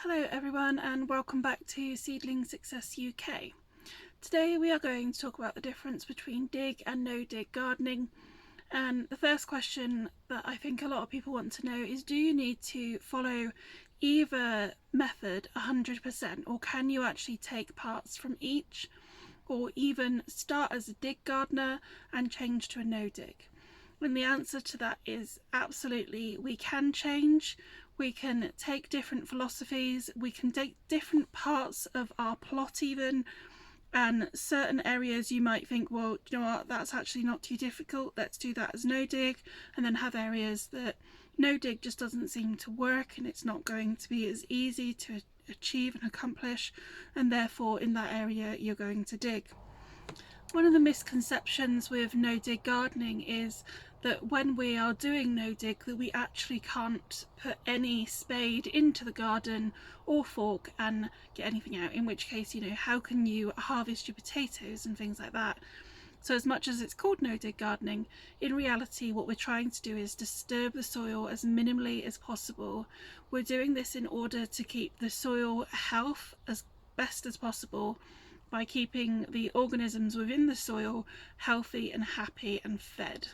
Hello everyone and welcome back to Seedling Success UK. Today we are going to talk about the difference between dig and no dig gardening, and the first question that I think a lot of people want to know is, do you need to follow either method 100%, or can you actually take parts from each, or even start as a dig gardener and change to a no dig? And the answer to that is absolutely, we can change. We can take different philosophies, we can take different parts of our plot even, and certain areas you might think, well, you know what, that's actually not too difficult, let's do that as no dig, and then have areas that no dig just doesn't seem to work and it's not going to be as easy to achieve and accomplish, and therefore in that area you're going to dig. One of the misconceptions with no dig gardening is that when we are doing no dig that we actually can't put any spade into the garden or fork and get anything out, in which case, you know, how can you harvest your potatoes and things like that. So as much as it's called no dig gardening, in reality what we're trying to do is disturb the soil as minimally as possible. We're doing this in order to keep the soil health as best as possible, by keeping the organisms within the soil healthy and happy and fed.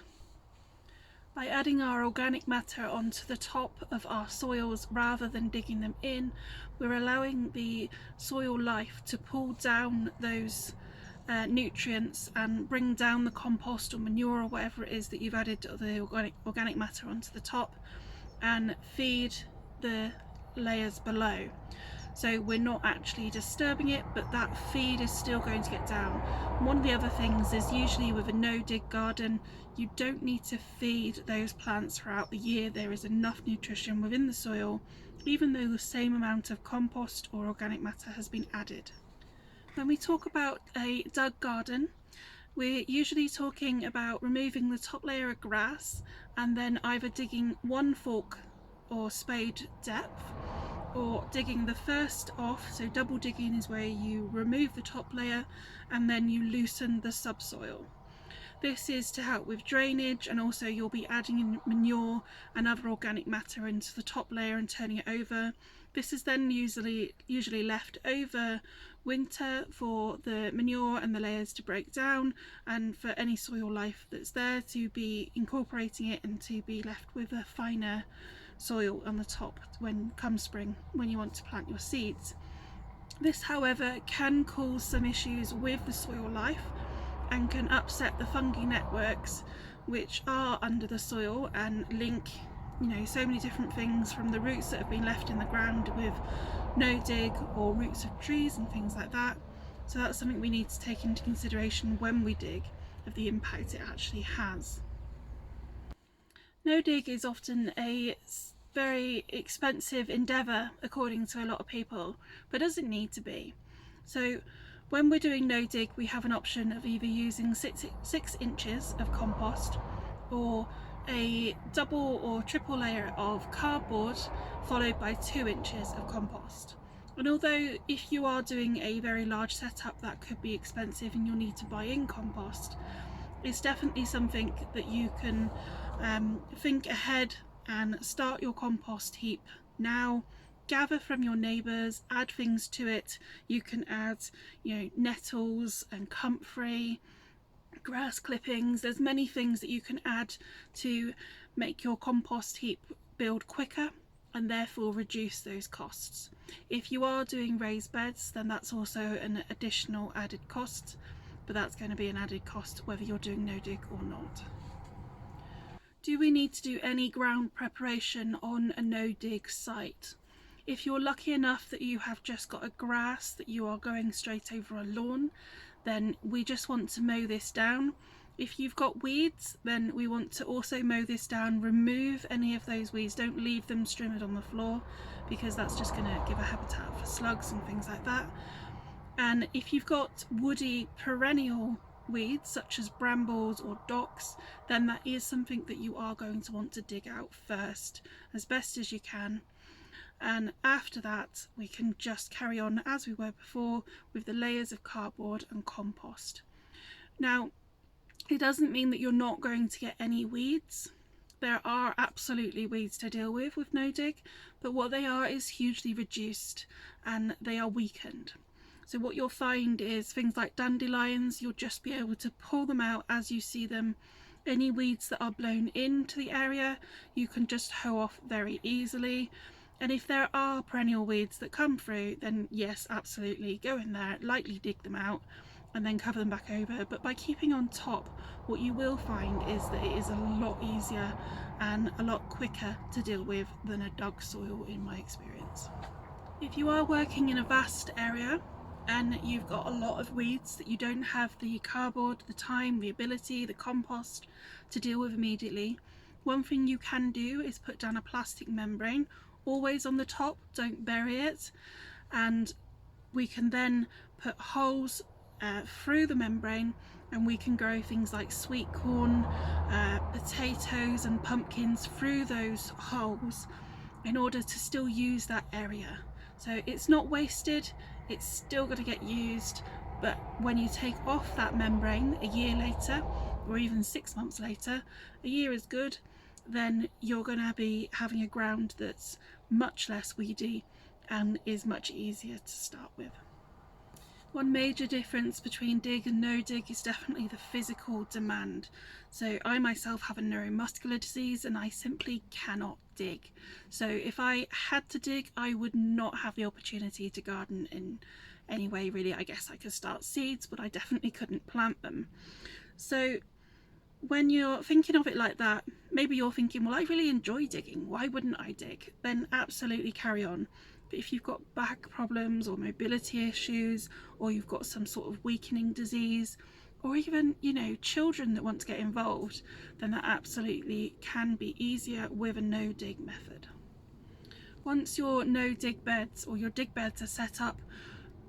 By adding our organic matter onto the top of our soils rather than digging them in, we're allowing the soil life to pull down those nutrients and bring down the compost or manure or whatever it is that you've added the organic matter onto the top, and feed the layers below. So we're not actually disturbing it, but that feed is still going to get down. One of the other things is, usually with a no dig garden, you don't need to feed those plants throughout the year. There is enough nutrition within the soil, even though the same amount of compost or organic matter has been added. When we talk about a dug garden, we're usually talking about removing the top layer of grass and then either digging one fork or spade depth, or digging the first off. So double digging is where you remove the top layer and then you loosen the subsoil. This is to help with drainage, and also you'll be adding in manure and other organic matter into the top layer and turning it over. This is then usually left over winter for the manure and the layers to break down, and for any soil life that's there to be incorporating it and to be left with a finer soil on the top when come spring, when you want to plant your seeds. This, however, can cause some issues with the soil life and can upset the fungi networks which are under the soil and link, you know, so many different things, from the roots that have been left in the ground with no dig, or roots of trees and things like that. So that's something we need to take into consideration when we dig, of the impact it actually has. No dig is often a very expensive endeavour according to a lot of people, but doesn't need to be. So when we're doing no dig, we have an option of either using 6 inches of compost, or a double or triple layer of cardboard followed by 2 inches of compost. And although if you are doing a very large setup that could be expensive and you'll need to buy in compost, it's definitely something that you can think ahead and start your compost heap now. Gather from your neighbours, add things to it. You can add, you know, nettles and comfrey, grass clippings. There's many things that you can add to make your compost heap build quicker and therefore reduce those costs. If you are doing raised beds, then that's also an additional added cost, but that's going to be an added cost whether you're doing no dig or not. Do we need to do any ground preparation on a no dig site? If you're lucky enough that you have just got a grass that you are going straight over a lawn, then we just want to mow this down. If you've got weeds, then we want to also mow this down, remove any of those weeds, don't leave them strewn on the floor, because that's just going to give a habitat for slugs and things like that. And if you've got woody perennial weeds such as brambles or docks, then that is something that you are going to want to dig out first as best as you can. And after that we can just carry on as we were before with the layers of cardboard and compost. Now, it doesn't mean that you're not going to get any weeds. There are absolutely weeds to deal with no dig, but what they are is hugely reduced and they are weakened. So what you'll find is things like dandelions, you'll just be able to pull them out as you see them. Any weeds that are blown into the area, you can just hoe off very easily. And if there are perennial weeds that come through, then yes, absolutely, go in there, lightly dig them out and then cover them back over. But by keeping on top, what you will find is that it is a lot easier and a lot quicker to deal with than a dug soil in my experience. If you are working in a vast area and you've got a lot of weeds that you don't have the cardboard, the time, the ability, the compost to deal with immediately, one thing you can do is put down a plastic membrane, always on the top, don't bury it, and we can then put holes through the membrane and we can grow things like sweet corn, potatoes and pumpkins through those holes in order to still use that area. So it's not wasted, it's still going to get used, but when you take off that membrane a year later or even 6 months later, a year is good, then you're going to be having a ground that's much less weedy and is much easier to start with. One major difference between dig and no dig is definitely the physical demand. So I myself have a neuromuscular disease and I simply cannot dig. So if I had to dig, I would not have the opportunity to garden in any way really. I guess I could start seeds, but I definitely couldn't plant them. So when you're thinking of it like that, maybe you're thinking, well, I really enjoy digging, why wouldn't I dig? Then absolutely carry on. But if you've got back problems or mobility issues, or you've got some sort of weakening disease, or even, you know, children that want to get involved, then that absolutely can be easier with a no dig method. Once your no dig beds or your dig beds are set up,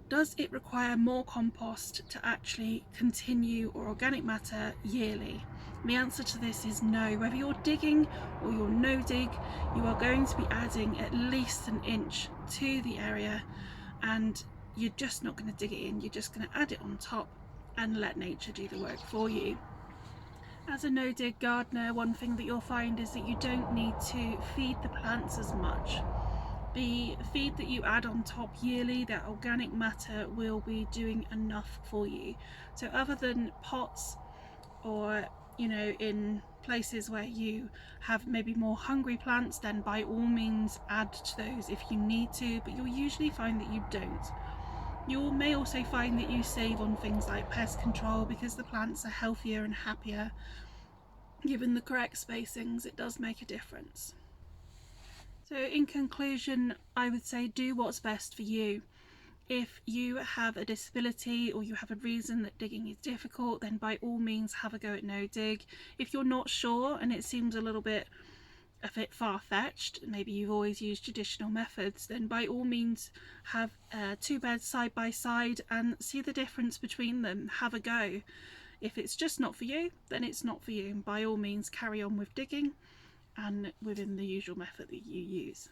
does it require more compost to actually continue or organic matter yearly? The answer to this is no. Whether you're digging or you're no dig, you are going to be adding at least an inch to the area and you're just not going to dig it in, you're just going to add it on top and let nature do the work for you. As a no dig gardener, one thing that you'll find is that you don't need to feed the plants as much. The feed that you add on top yearly, that organic matter, will be doing enough for you. So other than pots or, you know, in places where you have maybe more hungry plants, then by all means add to those if you need to, but you'll usually find that you don't. You may also find that you save on things like pest control because the plants are healthier and happier. Given the correct spacings, it does make a difference. So in conclusion, I would say do what's best for you. If you have a disability or you have a reason that digging is difficult, then by all means have a go at no dig. If you're not sure and it seems a bit far-fetched, maybe you've always used traditional methods, then by all means have 2 beds side by side and see the difference between them. Have a go. If it's just not for you, then it's not for you, and by all means carry on with digging and within the usual method that you use.